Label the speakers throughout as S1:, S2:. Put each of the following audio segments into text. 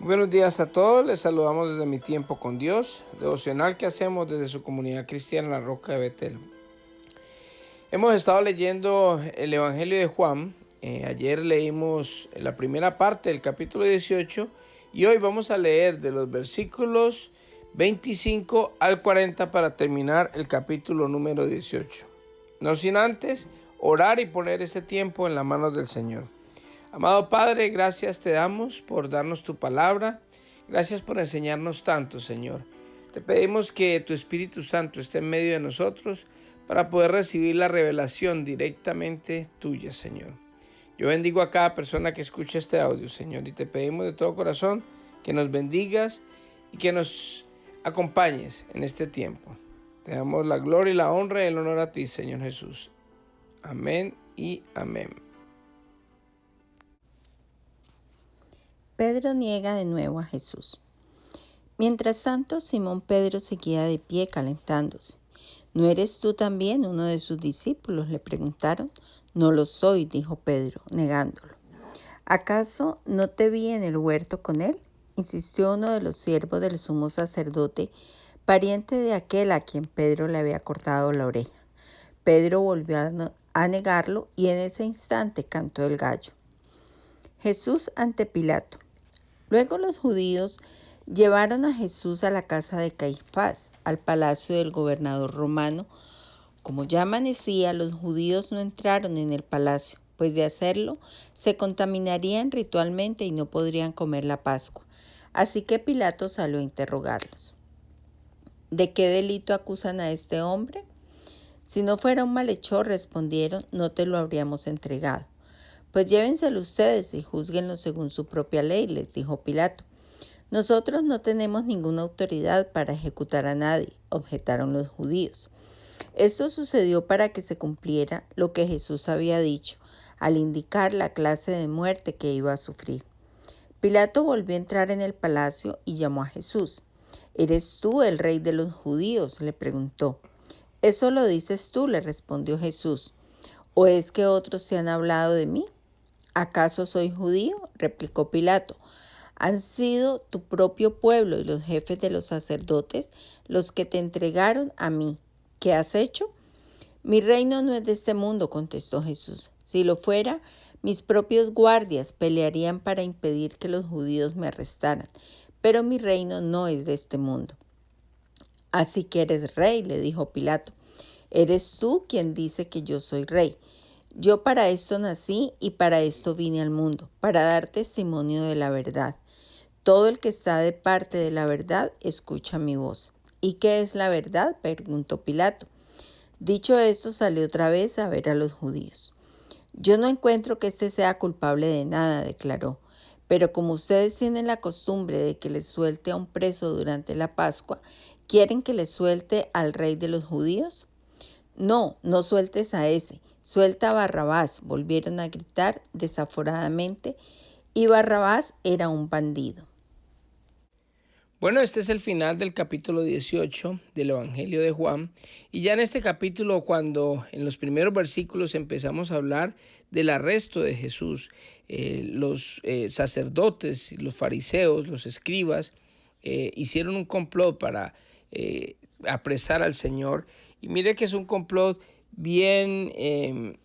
S1: Buenos días a todos, les saludamos desde Mi Tiempo con Dios, devocional que hacemos desde su comunidad cristiana La Roca de Betel. Hemos estado leyendo el Evangelio de Juan. Ayer leímos la primera parte del capítulo 18 y hoy vamos a leer de los versículos 25 al 40 para terminar el capítulo número 18. No sin antes orar y poner este tiempo en las manos del Señor. Amado Padre, gracias te damos por darnos tu palabra. Gracias por enseñarnos tanto, Señor. Te pedimos que tu Espíritu Santo esté en medio de nosotros para poder recibir la revelación directamente tuya, Señor. Yo bendigo a cada persona que escucha este audio, Señor, y te pedimos de todo corazón que nos bendigas y que nos acompañes en este tiempo. Te damos la gloria y la honra y el honor a ti, Señor Jesús. Amén y amén.
S2: Pedro niega de nuevo a Jesús. Mientras tanto, Simón Pedro seguía de pie calentándose. ¿No eres tú también uno de sus discípulos?, le preguntaron. No lo soy, dijo Pedro, negándolo. ¿Acaso no te vi en el huerto con él?, insistió uno de los siervos del sumo sacerdote, pariente de aquel a quien Pedro le había cortado la oreja. Pedro volvió a negarlo y en ese instante cantó el gallo. Jesús ante Pilato. Luego los judíos llevaron a Jesús a la casa de Caifás, al palacio del gobernador romano. Como ya amanecía, los judíos no entraron en el palacio, pues de hacerlo se contaminarían ritualmente y no podrían comer la Pascua. Así que Pilato salió a interrogarlos. ¿De qué delito acusan a este hombre? Si no fuera un malhechor, respondieron, no te lo habríamos entregado. Pues llévenselo ustedes y júzguenlo según su propia ley, les dijo Pilato. Nosotros no tenemos ninguna autoridad para ejecutar a nadie, objetaron los judíos. Esto sucedió para que se cumpliera lo que Jesús había dicho, al indicar la clase de muerte que iba a sufrir. Pilato volvió a entrar en el palacio y llamó a Jesús. ¿Eres tú el rey de los judíos?, le preguntó. Eso lo dices tú, le respondió Jesús. ¿O es que otros te han hablado de mí? ¿Acaso soy judío?, replicó Pilato. Han sido tu propio pueblo y los jefes de los sacerdotes los que te entregaron a mí. ¿Qué has hecho? Mi reino no es de este mundo, contestó Jesús. Si lo fuera, mis propios guardias pelearían para impedir que los judíos me arrestaran, pero mi reino no es de este mundo. Así que eres rey, le dijo Pilato. Eres tú quien dice que yo soy rey. Yo para esto nací y para esto vine al mundo, para dar testimonio de la verdad. Todo el que está de parte de la verdad escucha mi voz. ¿Y qué es la verdad?, preguntó Pilato. Dicho esto, salió otra vez a ver a los judíos. Yo no encuentro que éste sea culpable de nada, declaró. Pero como ustedes tienen la costumbre de que les suelte a un preso durante la Pascua, ¿quieren que les suelte al rey de los judíos? No, no sueltes a ese, suelta a Barrabás, volvieron a gritar desaforadamente, y Barrabás era un bandido.
S1: Bueno, este es el final del capítulo 18 del Evangelio de Juan. Y ya en este capítulo, cuando en los primeros versículos empezamos a hablar del arresto de Jesús, los sacerdotes, los fariseos, los escribas, hicieron un complot para apresar al Señor. Y mire que es un complot bien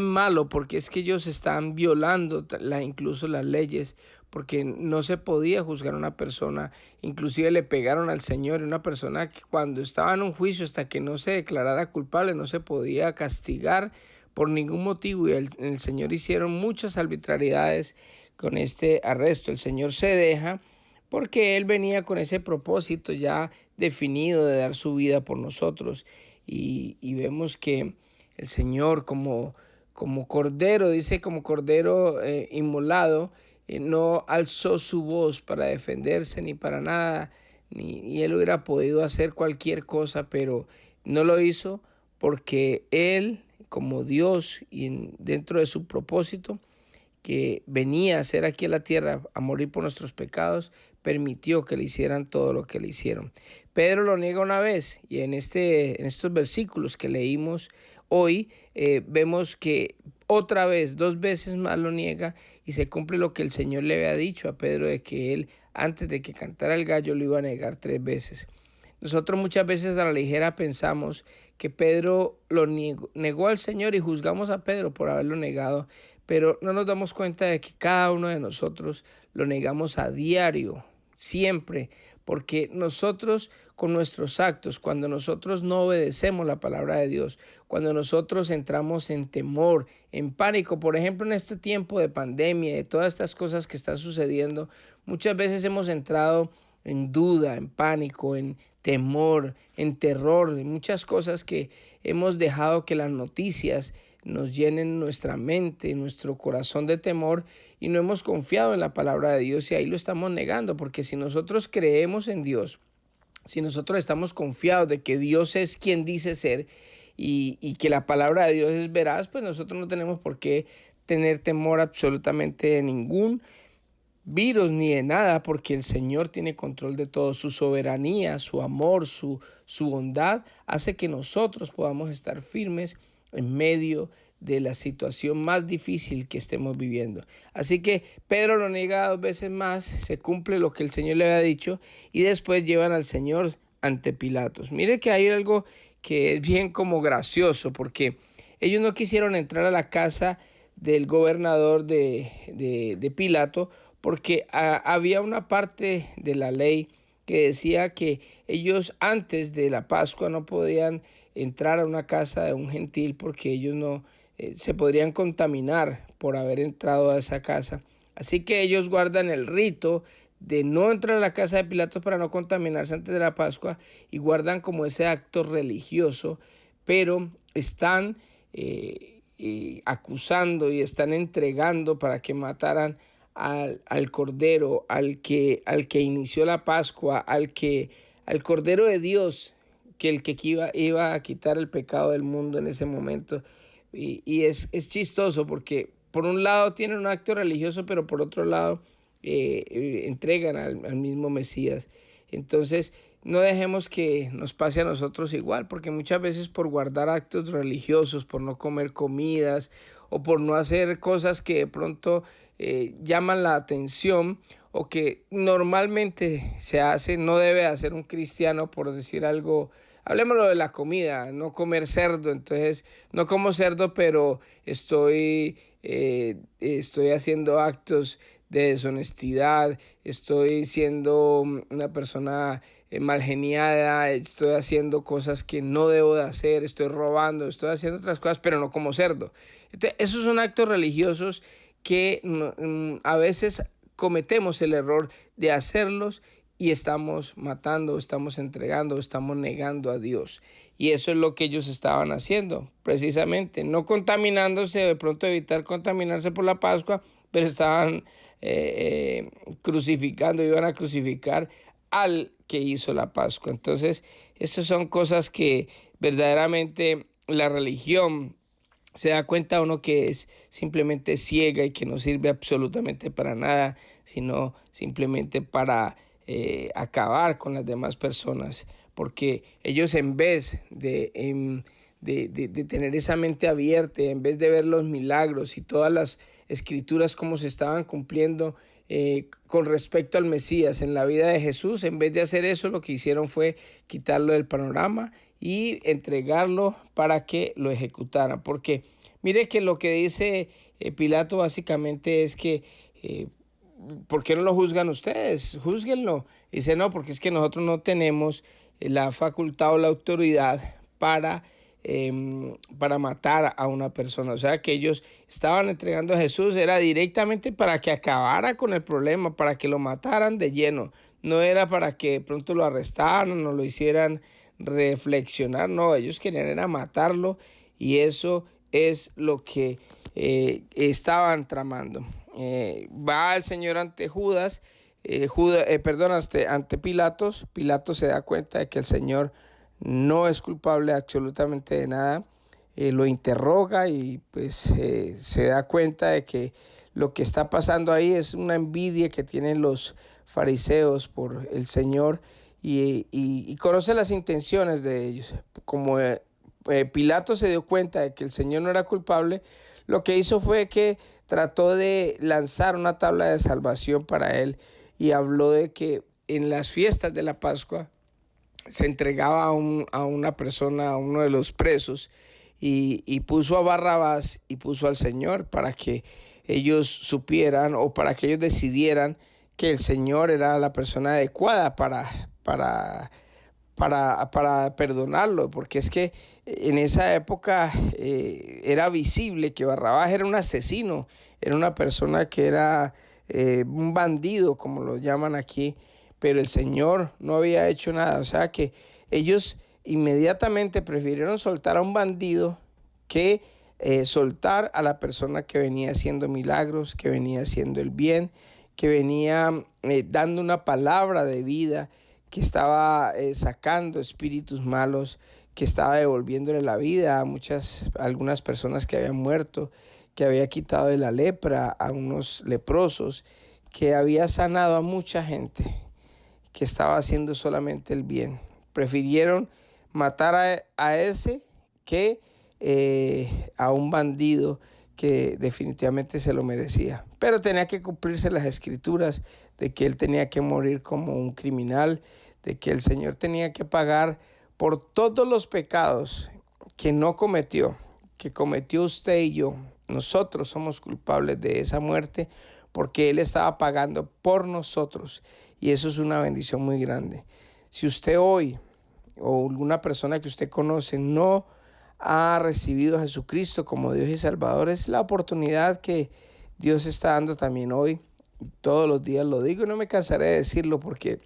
S1: malo, porque es que ellos están violando incluso las leyes, porque no se podía juzgar a una persona. Inclusive le pegaron al Señor, una persona que cuando estaba en un juicio, hasta que no se declarara culpable, no se podía castigar por ningún motivo, y el Señor hicieron muchas arbitrariedades con este arresto. El Señor se deja porque Él venía con ese propósito ya definido de dar su vida por nosotros, y vemos que el Señor como cordero, dice como cordero inmolado, no alzó su voz para defenderse ni para nada, y Él hubiera podido hacer cualquier cosa, pero no lo hizo porque Él, como Dios y dentro de su propósito, que venía a hacer aquí a la tierra, a morir por nuestros pecados, permitió que le hicieran todo lo que le hicieron. Pedro lo niega una vez, y en estos versículos que leímos hoy, vemos que otra vez, 2 veces más lo niega y se cumple lo que el Señor le había dicho a Pedro de que él, antes de que cantara el gallo, lo iba a negar 3 veces. Nosotros muchas veces a la ligera pensamos que Pedro lo negó al Señor y juzgamos a Pedro por haberlo negado, pero no nos damos cuenta de que cada uno de nosotros lo negamos a diario, siempre, porque nosotros con nuestros actos, cuando nosotros no obedecemos la palabra de Dios, cuando nosotros entramos en temor, en pánico, por ejemplo en este tiempo de pandemia, de todas estas cosas que están sucediendo, muchas veces hemos entrado en duda, en pánico, en temor, en terror, en muchas cosas que hemos dejado que las noticias nos llenen nuestra mente, nuestro corazón de temor y no hemos confiado en la palabra de Dios y ahí lo estamos negando, porque si nosotros creemos en Dios, si nosotros estamos confiados de que Dios es quien dice ser y que la palabra de Dios es veraz, pues nosotros no tenemos por qué tener temor absolutamente de ningún virus ni de nada, porque el Señor tiene control de todo. Su soberanía, su amor, su bondad hace que nosotros podamos estar firmes en medio de la situación más difícil que estemos viviendo. Así que Pedro lo niega 2 veces más, se cumple lo que el Señor le había dicho y después llevan al Señor ante Pilatos. Mire que hay algo que es bien como gracioso, porque ellos no quisieron entrar a la casa del gobernador de Pilato, porque había una parte de la ley que decía que ellos antes de la Pascua no podían entrar a una casa de un gentil porque ellos no se podrían contaminar por haber entrado a esa casa. Así que ellos guardan el rito de no entrar a la casa de Pilato para no contaminarse antes de la Pascua y guardan como ese acto religioso, pero están acusando y están entregando para que mataran al Cordero, al que inició la Pascua, al Cordero de Dios, que el que iba a quitar el pecado del mundo en ese momento. Y es chistoso porque por un lado tienen un acto religioso, pero por otro lado entregan al mismo Mesías. Entonces, no dejemos que nos pase a nosotros igual, porque muchas veces por guardar actos religiosos, por no comer comidas o por no hacer cosas que de pronto llaman la atención o que normalmente se hace, no debe hacer un cristiano, por decir algo. Hablemoslo de la comida, no comer cerdo. Entonces, no como cerdo, pero estoy haciendo actos de deshonestidad, estoy siendo una persona mal geniada, estoy haciendo cosas que no debo de hacer, estoy robando, estoy haciendo otras cosas, pero no como cerdo. Entonces, esos son actos religiosos que a veces cometemos el error de hacerlos y estamos matando, estamos entregando, estamos negando a Dios. Y eso es lo que ellos estaban haciendo, precisamente, no contaminándose, de pronto evitar contaminarse por la Pascua, pero estaban crucificando, iban a crucificar al que hizo la Pascua. Entonces, esas son cosas que verdaderamente la religión se da cuenta uno que es simplemente ciega y que no sirve absolutamente para nada, sino simplemente para acabar con las demás personas, porque ellos en vez de tener esa mente abierta, en vez de ver los milagros y todas las escrituras como se estaban cumpliendo con respecto al Mesías en la vida de Jesús, en vez de hacer eso, lo que hicieron fue quitarlo del panorama y entregarlo para que lo ejecutaran. Porque mire que lo que dice Pilato básicamente es que ¿por qué no lo juzgan ustedes? Júzguenlo. Dice, no, porque es que nosotros no tenemos la facultad o la autoridad para matar a una persona. O sea, que ellos estaban entregando a Jesús, era directamente para que acabara con el problema, para que lo mataran de lleno. No era para que pronto lo arrestaran o lo hicieran reflexionar. No, ellos querían era matarlo y eso es lo que estaban tramando. Va el Señor ante Judas, ante Pilatos. Pilatos se da cuenta de que el Señor no es culpable absolutamente de nada. Lo interroga y pues se da cuenta de que lo que está pasando ahí es una envidia que tienen los fariseos por el Señor y conoce las intenciones de ellos. Como Pilato se dio cuenta de que el Señor no era culpable, lo que hizo fue que trató de lanzar una tabla de salvación para él y habló de que en las fiestas de la Pascua se entregaba a una persona, a uno de los presos, y puso a Barrabás y puso al Señor para que ellos supieran o para que ellos decidieran que el Señor era la persona adecuada para perdonarlo, porque es que en esa época era visible que Barrabás era un asesino, era una persona que era un bandido, como lo llaman aquí, pero el Señor no había hecho nada. O sea que ellos inmediatamente prefirieron soltar a un bandido que soltar a la persona que venía haciendo milagros, que venía haciendo el bien, que venía dando una palabra de vida, que estaba sacando espíritus malos, que estaba devolviéndole la vida a algunas personas que habían muerto, que había quitado de la lepra a unos leprosos, que había sanado a mucha gente, que estaba haciendo solamente el bien. Prefirieron matar a ese que a un bandido que definitivamente se lo merecía. Pero tenía que cumplirse las escrituras de que él tenía que morir como un criminal, de que el Señor tenía que pagar por todos los pecados que no cometió, que cometió usted y yo. Nosotros somos culpables de esa muerte porque Él estaba pagando por nosotros, y eso es una bendición muy grande. Si usted hoy o alguna persona que usted conoce no ha recibido a Jesucristo como Dios y Salvador, es la oportunidad que Dios está dando también hoy. Todos los días lo digo y no me cansaré de decirlo, porque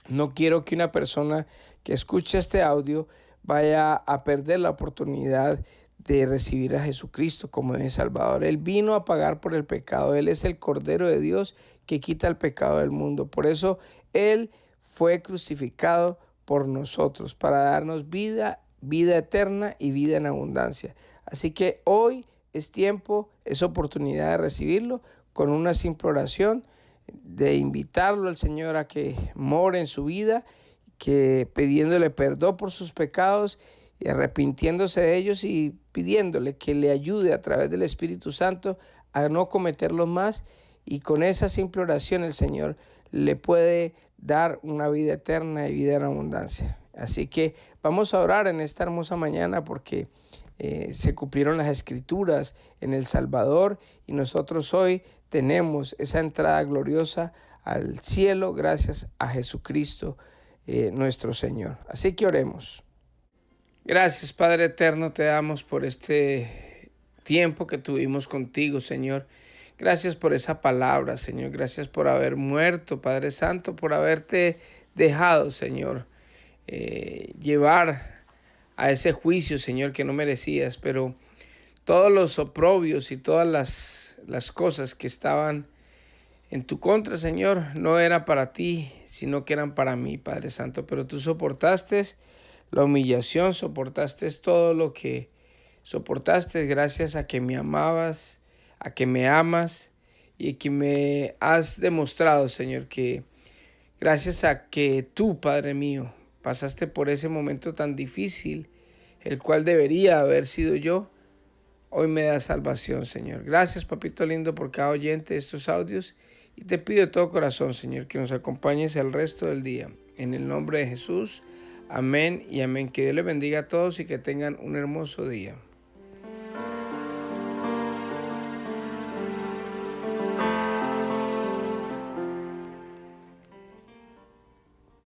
S1: no quiero que una persona que escuche este audio vaya a perder la oportunidad de recibir a Jesucristo como Dios y Salvador. Él vino a pagar por el pecado. Él es el Cordero de Dios que quita el pecado del mundo. Por eso Él fue crucificado por nosotros, para darnos vida eterna y vida en abundancia. Así que hoy es tiempo, es oportunidad de recibirlo con una simple oración, de invitarlo al Señor a que more en su vida, que pidiéndole perdón por sus pecados y arrepintiéndose de ellos y pidiéndole que le ayude a través del Espíritu Santo a no cometerlos más. Y con esa simple oración el Señor le puede dar una vida eterna y vida en abundancia. Así que vamos a orar en esta hermosa mañana, porque se cumplieron las escrituras en El Salvador y nosotros hoy tenemos esa entrada gloriosa al cielo gracias a Jesucristo nuestro Señor. Así que oremos. Gracias, Padre eterno, te damos por este tiempo que tuvimos contigo, Señor. Gracias por esa palabra, Señor. Gracias por haber muerto, Padre Santo, por haberte dejado, Señor, llevar a ese juicio, Señor, que no merecías. Pero todos los oprobios y todas las cosas que estaban en tu contra, Señor, no eran para ti, sino que eran para mí, Padre Santo. Pero tú soportaste la humillación, soportaste todo lo que soportaste gracias a que me amabas, a que me amas, y que me has demostrado, Señor, que gracias a que tú, Padre mío, pasaste por ese momento tan difícil, el cual debería haber sido yo, hoy me da salvación, Señor. Gracias, papito lindo, por cada oyente de estos audios, y te pido de todo corazón, Señor, que nos acompañes el resto del día. En el nombre de Jesús, amén y amén. Que Dios les bendiga a todos y que tengan un hermoso día.